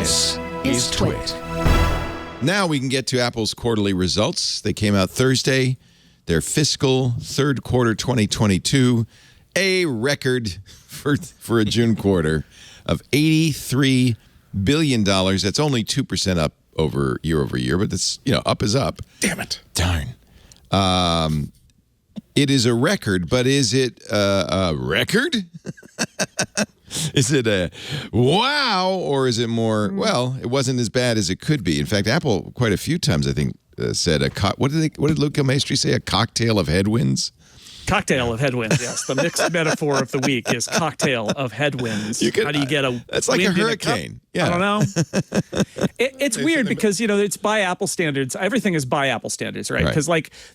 This is TWiT. Now we can get to Apple's quarterly results. They came out Thursday. Their fiscal third quarter 2022, a record for a June quarter of $83 billion. That's only 2% up year over year, but that's, up is up. Damn it. Darn. It is a record, but is it a record? Is it a wow, or is it more, well, it wasn't as bad as it could be. In fact, Apple quite a few times, I think, said what did Luca Maestri say? A cocktail of headwinds? Cocktail of headwinds, yes. The mixed metaphor of the week is cocktail of headwinds. How do you get a That's like a hurricane. I don't know. It's weird because, it's by Apple standards. Everything is by Apple standards, right? Because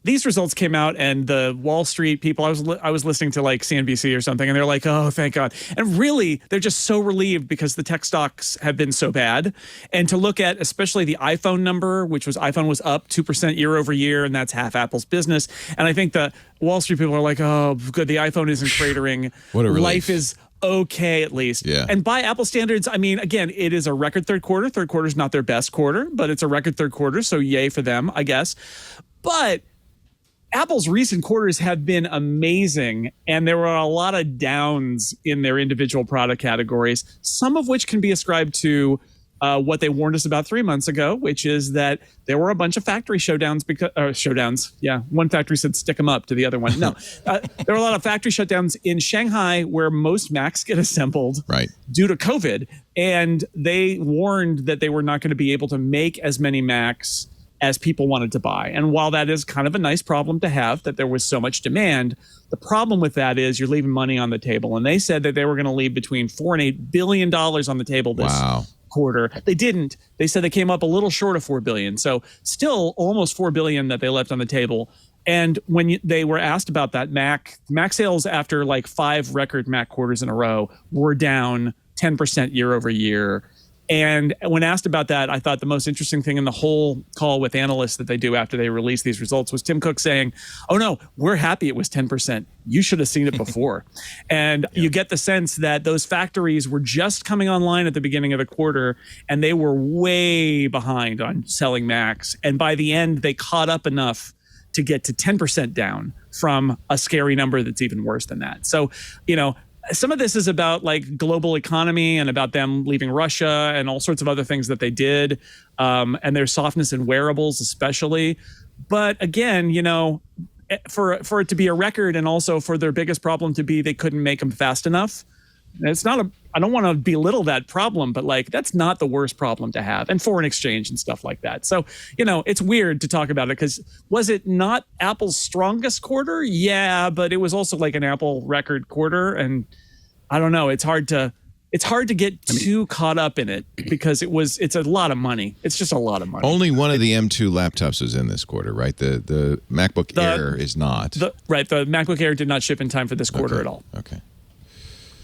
these results came out and the Wall Street people, I was listening to CNBC or something, and they're like, oh, thank God. And really, they're just so relieved because the tech stocks have been so bad. And to look at especially the iPhone number, iPhone was up 2% year over year, and that's half Apple's business. And I think the Wall Street people are like, oh, good, the iPhone isn't cratering. What a relief. Life is okay, at least. Yeah. And by Apple standards, I mean, again, it is a record third quarter. Third quarter is not their best quarter, but it's a record third quarter, so yay for them, I guess. But Apple's recent quarters have been amazing, and there were a lot of downs in their individual product categories, some of which can be ascribed to what they warned us about 3 months ago, which is that there were a bunch of factory shutdowns. Shutdowns. Yeah, one factory said stick them up to the other one. No, there were a lot of factory shutdowns in Shanghai where most Macs get assembled due to COVID. And they warned that they were not going to be able to make as many Macs as people wanted to buy. And while that is kind of a nice problem to have, that there was so much demand, the problem with that is you're leaving money on the table. And they said that they were going to leave between $4 and $8 billion on the table this quarter. They didn't. They said they came up a little short of $4 billion. So still almost $4 billion that they left on the table. And when they were asked about that, Mac sales after 5 record Mac quarters in a row were down 10% year over year. And when asked about that, I thought the most interesting thing in the whole call with analysts that they do after they release these results was Tim Cook saying, oh, no, we're happy it was 10%. You should have seen it before. And you get the sense that those factories were just coming online at the beginning of the quarter, and they were way behind on selling Macs. And by the end, they caught up enough to get to 10% down from a scary number that's even worse than that. So, some of this is about global economy and about them leaving Russia and all sorts of other things that they did, and their softness in wearables especially. But again, for it to be a record and also for their biggest problem to be they couldn't make them fast enough, it's not I don't want to belittle that problem, but that's not the worst problem to have, and foreign exchange and stuff like that. So, it's weird to talk about it because was it not Apple's strongest quarter? Yeah, but it was also an Apple record quarter. And I don't know, it's hard to get too caught up in it because it's a lot of money. It's just a lot of money. Only one of the M2 laptops was in this quarter, right? The MacBook Air is not. The MacBook Air did not ship in time for this quarter at all. Okay.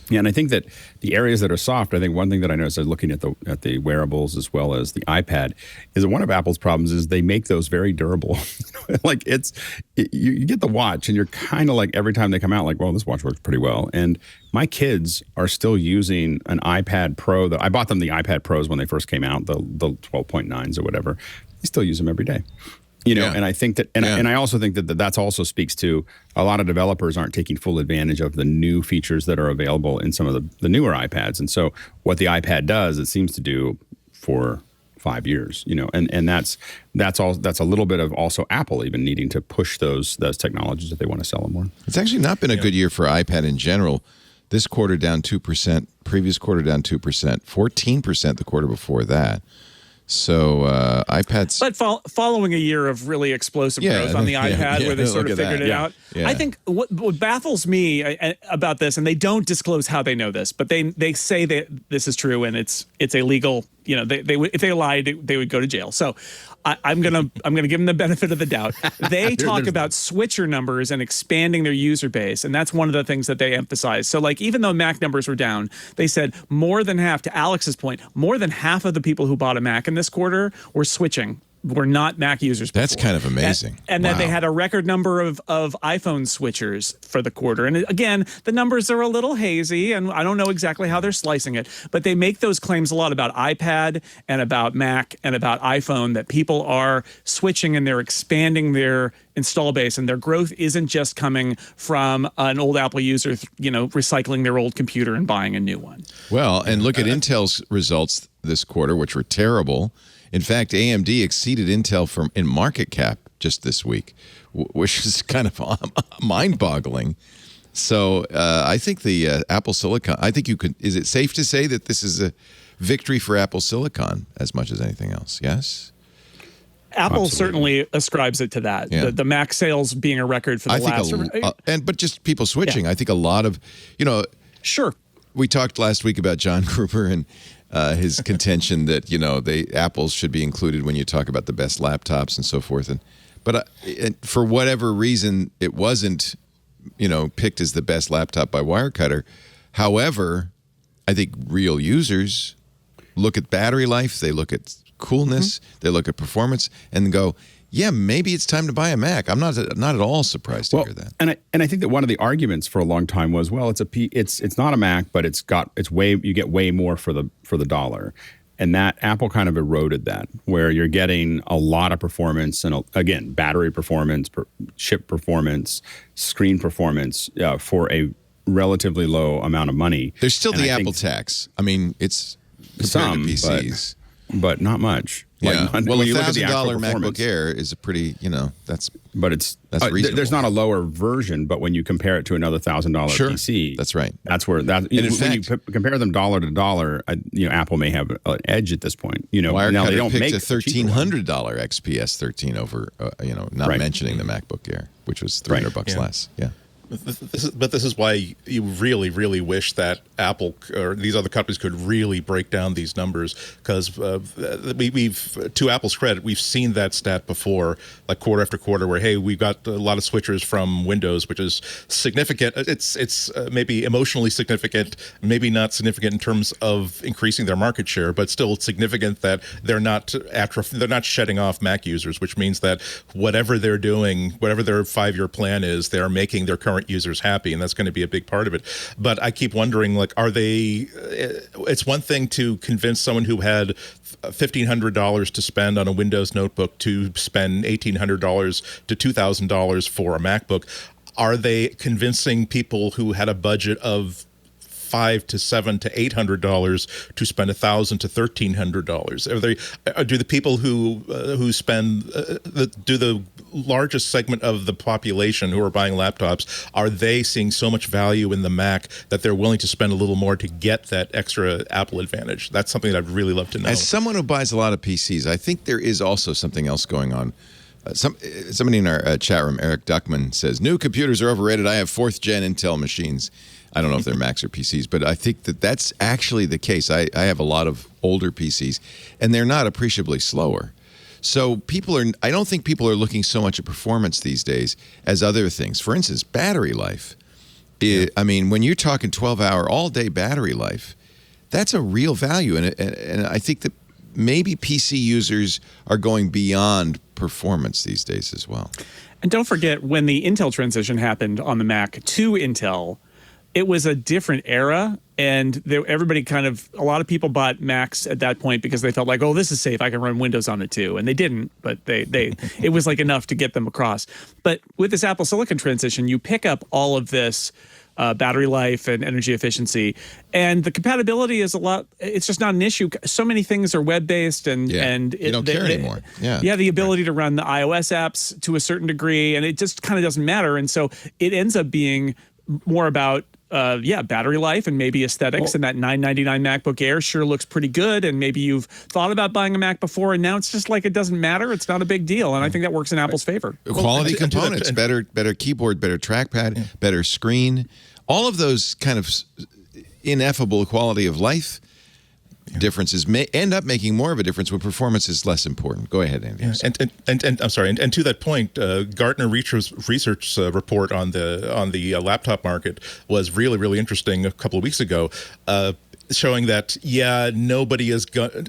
Yeah, and I think that the areas that are soft, I think one thing that I noticed looking at the wearables as well as the iPad is that one of Apple's problems is they make those very durable. You get the watch and you're kind of every time they come out well, this watch works pretty well. And my kids are still using an iPad Pro. I bought them the iPad Pros when they first came out, the 12.9s or whatever. They still use them every day. And I think that, and I also think that also speaks to a lot of developers aren't taking full advantage of the new features that are available in some of the newer iPads. And so what the iPad does, it seems to do for 5 years, and that's a little bit of also Apple even needing to push those technologies if they want to sell them more. It's actually not been a good year for iPad in general. This quarter down 2%, previous quarter down 2%, 14% the quarter before that. So iPads, but following a year of really explosive growth on the iPad, where they sort of figured it out. Yeah. I think what baffles me about this, and they don't disclose how they know this, but they say that this is true and it's illegal. If they lied, they would go to jail. So I'm gonna give them the benefit of the doubt. They talk about switcher numbers and expanding their user base, and that's one of the things that they emphasize. So even though Mac numbers were down, they said more than half, to Alex's point, more than half of the people who bought a Mac in this quarter were switching were not Mac users before. That's kind of amazing. And that they had a record number of iPhone switchers for the quarter. And again, the numbers are a little hazy, and I don't know exactly how they're slicing it, but they make those claims a lot about iPad and about Mac and about iPhone, that people are switching and they're expanding their install base, and their growth isn't just coming from an old Apple user, recycling their old computer and buying a new one. Well, and look at Intel's results this quarter, which were terrible. In fact, AMD exceeded Intel in market cap just this week, which is kind of mind-boggling. So I think the Apple Silicon, is it safe to say that this is a victory for Apple Silicon as much as anything else? Yes? Apple Absolutely. Certainly ascribes it to that. Yeah. The Mac sales being a record for the last. But just people switching. I think a lot of, Sure. We talked last week about John Gruber and his contention that Apple should be included when you talk about the best laptops and so forth. But for whatever reason, it wasn't picked as the best laptop by Wirecutter. However, I think real users look at battery life, they look at coolness, they look at performance, and go, yeah, maybe it's time to buy a Mac. I'm not at all surprised to hear that. And I think that one of the arguments for a long time was, well, it's not a Mac, but you get way more for the dollar. And that Apple kind of eroded that, where you're getting a lot of performance and again, battery performance, chip performance, screen performance for a relatively low amount of money. There's still the Apple tax. I mean, it's compared to PCs. But not much. Yeah. Well, a $1,000 MacBook Air is a pretty, that's reasonable. There's not a lower version, but when you compare it to another $1,000 PC, that's right. That's where when you compare them dollar to dollar, Apple may have an edge at this point. Wirecutter they don't picked make a $1,300 XPS 13 over, not mentioning the MacBook Air, which was $300 less. Yeah. But this is why you really, really wish that Apple or these other companies could really break down these numbers, because we've, to Apple's credit, we've seen that stat before, like quarter after quarter, where hey, we got a lot of switchers from Windows, which is significant. It's maybe emotionally significant, maybe not significant in terms of increasing their market share, but still significant that they're not shedding off Mac users, which means that whatever they're doing, whatever their 5-year plan is, they're making their current users happy, and that's going to be a big part of it. But I keep wondering, like, are they? It's one thing to convince someone who had $1,500 to spend on a Windows notebook to spend $1,800 to $2,000 for a MacBook. Are they convincing people who had a budget of $500 to $700 to $800 to spend $1,000 to $1,300? Do the people who spend do the largest segment of the population who are buying laptops, are they seeing so much value in the Mac that they're willing to spend a little more to get that extra Apple advantage? That's something that I'd really love to know. As someone who buys a lot of PCs, I think there is also something else going on. Somebody in our chat room, Eric Duckman, says, new computers are overrated. I have 4th-gen Intel machines. I don't know if they're Macs or PCs, but I think that's actually the case. I have a lot of older PCs, and they're not appreciably slower. So I don't think people are looking so much at performance these days as other things. For instance, battery life. I mean, when you're talking 12-hour all-day battery life, that's a real value. And I think that maybe PC users are going beyond performance these days as well. And don't forget, when the Intel transition happened on the Mac to Intel, it was a different era, and a lot of people bought Macs at that point because they felt like, oh, this is safe, I can run Windows on it too. And they didn't, but it was like enough to get them across. But with this Apple Silicon transition, you pick up all of this battery life and energy efficiency, and the compatibility is it's just not an issue. So many things are web-based, and you don't care anymore. Yeah, the ability to run the iOS apps to a certain degree, and it just kind of doesn't matter. And so it ends up being more about battery life and maybe aesthetics. And that $999 MacBook Air sure looks pretty good. And maybe you've thought about buying a Mac before, and now it's just like it doesn't matter. It's not a big deal. And I think that works in Apple's favor. Quality components, better keyboard, better trackpad, better screen. All of those kind of ineffable quality of life differences may end up making more of a difference when performance is less important. Go ahead, Andy. Yeah. And I'm sorry. And to that point, Gartner research report on the laptop market was really, really interesting a couple of weeks ago. showing that, yeah, nobody is going.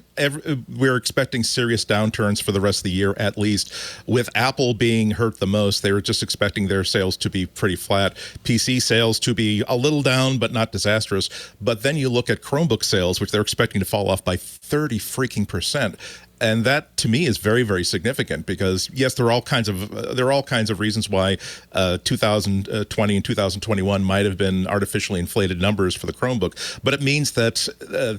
We're expecting serious downturns for the rest of the year, at least. With Apple being hurt the most, they were just expecting their sales to be pretty flat. PC sales to be a little down, but not disastrous. But then you look at Chromebook sales, which they're expecting to fall off by 30% And that, to me, is very, very significant because, yes, there are all kinds of reasons why 2020 and 2021 might have been artificially inflated numbers for the Chromebook, but it means that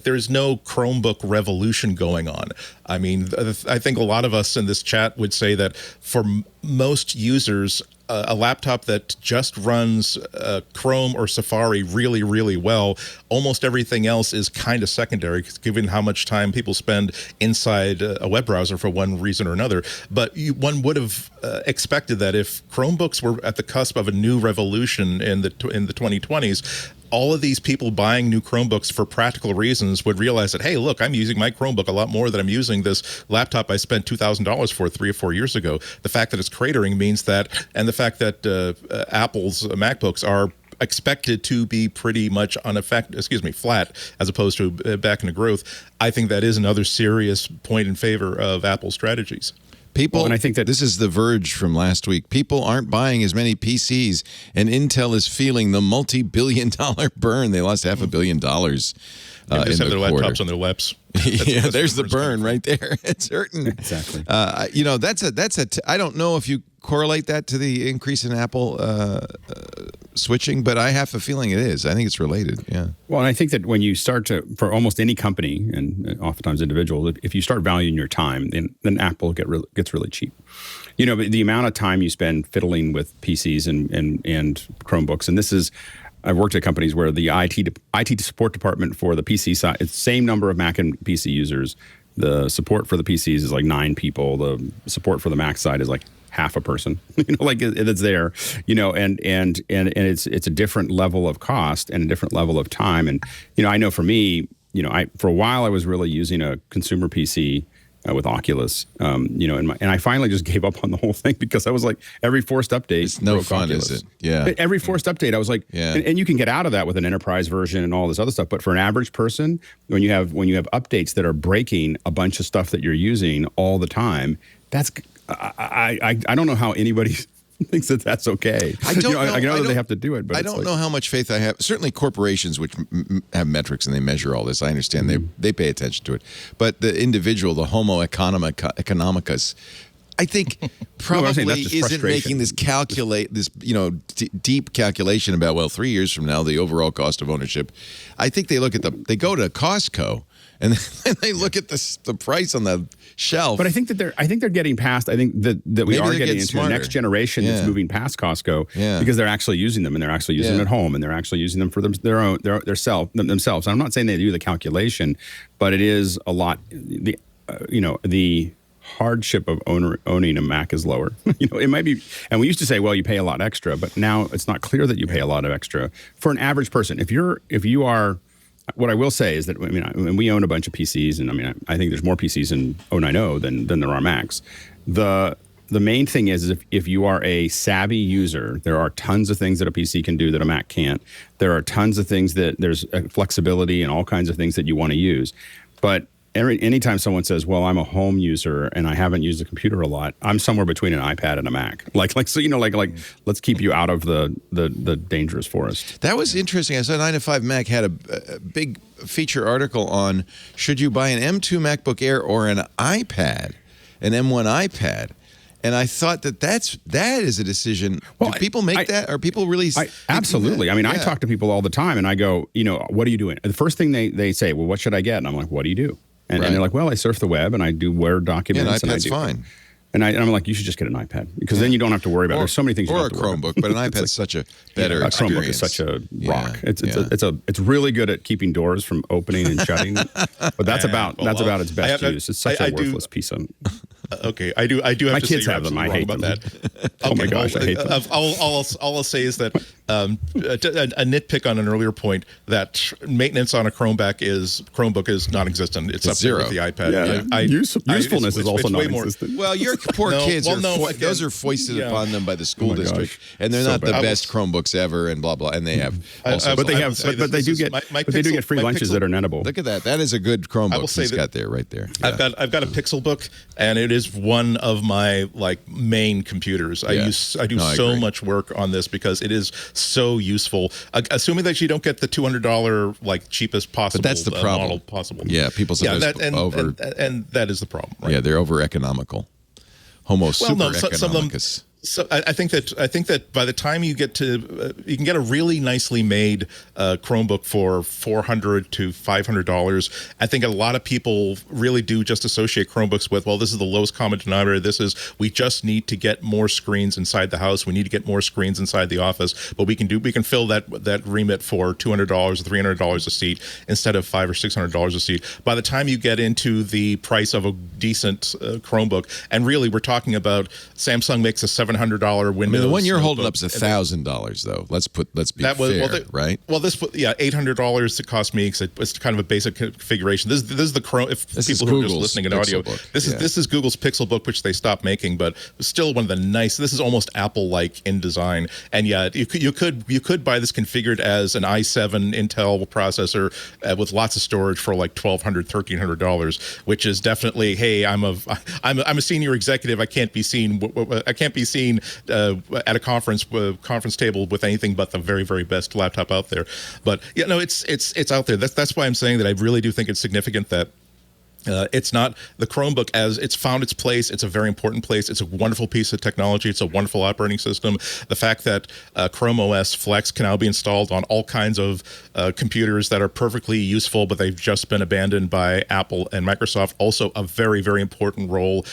there's no Chromebook revolution going on. I mean, I think a lot of us in this chat would say that for most users, a laptop that just runs Chrome or Safari really, really well, almost everything else is kind of secondary, given how much time people spend inside a web browser for one reason or another. But one would have expected that if Chromebooks were at the cusp of a new revolution in the 2020s, all of these people buying new Chromebooks for practical reasons would realize that, hey, look, I'm using my Chromebook a lot more than I'm using this laptop I spent $2,000 for 3 or 4 years ago. The fact that it's cratering means that, and the fact that Apple's MacBooks are expected to be pretty much flat as opposed to back into growth. I think that is another serious point in favor of Apple's strategies. People, and I think that this is The Verge from last week. People aren't buying as many PCs, and Intel is feeling the multi-billion-dollar burn. They lost $500 million. They just have their laptops on their laps. Yeah, there's the burn right there. It's hurting. Exactly. I don't know if you correlate that to the increase in Apple switching, but I have a feeling it is. I think it's related. Yeah. Well, and I think that when you start to, for almost any company and oftentimes individuals, if you start valuing your time, then Apple gets really cheap. You know, the amount of time you spend fiddling with PCs and Chromebooks, and this is, I've worked at companies where the IT support department for the PC side, it's the same number of Mac and PC users. The support for the PCs is like 9 people. The support for the Mac side is like half a person. Like it's there. And it's a different level of cost and a different level of time. And I know for me, for a while I was really using a consumer PC with Oculus, and I finally just gave up on the whole thing because I was like, every forced update, it's no fun, Oculus. Is it? Yeah. Every forced update, I was like, and you can get out of that with an enterprise version and all this other stuff. But for an average person, when you have updates that are breaking a bunch of stuff that you're using all the time, that's I don't know how anybody thinks that that's okay. I don't know. I know that they have to do it, but I don't know how much faith I have. Certainly corporations, which have metrics and they measure all this, I understand they pay attention to it. But the individual, the homo economicus, I think probably isn't making this deep calculation about, 3 years from now, the overall cost of ownership. I think they they go to Costco and they look at the price on the shelf. But I think they're getting past. I think that we are getting into the next generation that's moving past Costco because they're actually using them and they're actually using them at home and they're actually using them for themselves. I'm not saying they do the calculation, but it is a lot. The hardship of owning a Mac is lower. It might be, and we used to say, well, you pay a lot extra, but now it's not clear that you pay a lot of extra for an average person. If you are. What I will say is that, we own a bunch of PCs, and I think there's more PCs in 090 than there are Macs. The main thing is if you are a savvy user, there are tons of things that a PC can do that a Mac can't. There are tons of things that there's flexibility and all kinds of things that you want to use. But anytime someone says, well, I'm a home user and I haven't used a computer a lot, I'm somewhere between an iPad and a Mac. Let's keep you out of the dangerous forest. That was interesting. I saw 9 to 5 Mac had a big feature article on should you buy an M2 MacBook Air or an iPad, an M1 iPad. And I thought that is a decision. Do people make that? Are people really? Absolutely. I talk to people all the time and I go, what are you doing? The first thing they say, well, what should I get? And I'm like, what do you do? And they're like, well, I surf the web and I do Word documents. Yeah, an iPad's fine. And I'm like, you should just get an iPad because then you don't have to worry about it. There's so many things. Or a Chromebook, but an iPad's such a better experience. A Chromebook is such a rock. It's really good at keeping doors from opening and shutting. But that's about its best use. It's such a worthless piece of. Okay, I do have My to say kids you're have them. absolutely I wrong hate about them. that. Oh my gosh, I hate them. All I'll say is that a nitpick on an earlier point that maintenance on a Chromebook is non-existent. It's up zero. there with the iPad. Yeah, usefulness is also it's way more- non-existent. Well, your poor kids again, those are foisted yeah. upon them by the school my district, gosh. and they're So not the bad. best Chromebooks ever, and blah blah. And they have also, But they I have, will say but this they is do get, my but they do Pixel- get free my lunches Pixel- that are nettable. look at that. That is a good Chromebook say he's that- got there, right there. I've got a Pixel book, and it is one of my main computers. I do I so agree. much work on this because it is so useful. Assuming that you don't get the $200 cheapest possible But that's the problem. model possible. Yeah, people sometimes and that is the problem. Right? Yeah, they're over economical. Homo super no, some of them- economicus. So I think that by the time you get to, you can get a really nicely made Chromebook for $400 to $500. I think a lot of people really do just associate Chromebooks with, well, this is the lowest common denominator. We just need to get more screens inside the house. We need to get more screens inside the office. But we can fill that remit for $200 or $300 a seat instead of $500 or $600 a seat. By the time you get into the price of a decent Chromebook, and really we're talking about Samsung makes a $700 Windows. I mean, the one you're holding notebook. up is $1,000 though. Let's be fair, right? Well, $800 it cost me because it's kind of a basic configuration. This is the Chrome. If This people is who are just Google's listening in audio, Pixel book. this is Google's Pixel book, which they stopped making, but still one of the nice. This is almost Apple-like in design, and yeah, you could buy this configured as an i7 Intel processor with lots of storage for like $1,200, $1,300, which is definitely, hey, I'm a senior executive. I can't be seen at a conference table with anything but the very, very best laptop out there. But yeah, no, it's out there. That's why I'm saying that I really do think it's significant that it's not the Chromebook as it's found its place. It's a very important place. It's a wonderful piece of technology. It's a wonderful operating system. The fact that Chrome OS Flex can now be installed on all kinds of computers that are perfectly useful, but they've just been abandoned by Apple and Microsoft. Also, a very, very important role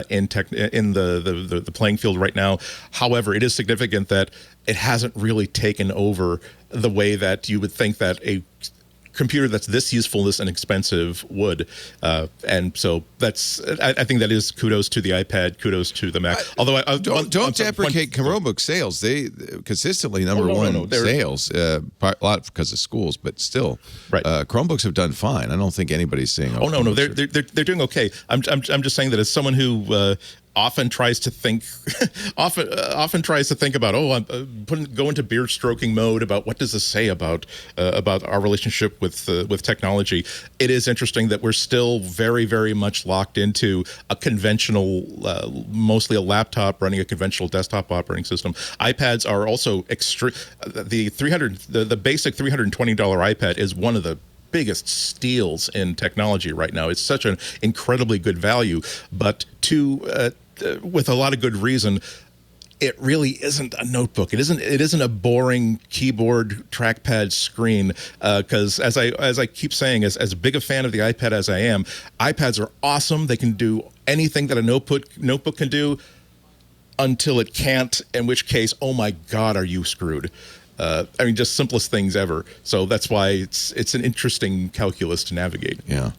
in the playing field right now. However, it is significant that it hasn't really taken over the way that you would think that a computer that's this usefulness and expensive would, and so I think that is kudos to the iPad, kudos to the Mac. Although don't deprecate Chromebook sales. They consistently number one sales, a lot because of schools, but still, right. Chromebooks have done fine. I don't think anybody's saying. No, they're doing okay. I'm just saying that as someone who often tries to think about, I'm go into beard stroking mode about what does this say about our relationship with technology. It is interesting that we're still very, very much locked into a conventional, mostly a laptop running a conventional desktop operating system. iPads are also extreme. The basic $320 iPad is one of the biggest steals in technology right now. It's such an incredibly good value, but with a lot of good reason. It really isn't a notebook. It isn't a boring keyboard trackpad screen. Because as I keep saying, as big a fan of the iPad as I am, iPads are awesome. They can do anything that a notebook can do, until it can't. In which case, oh my God, are you screwed? Just simplest things ever. So that's why it's an interesting calculus to navigate. Yeah.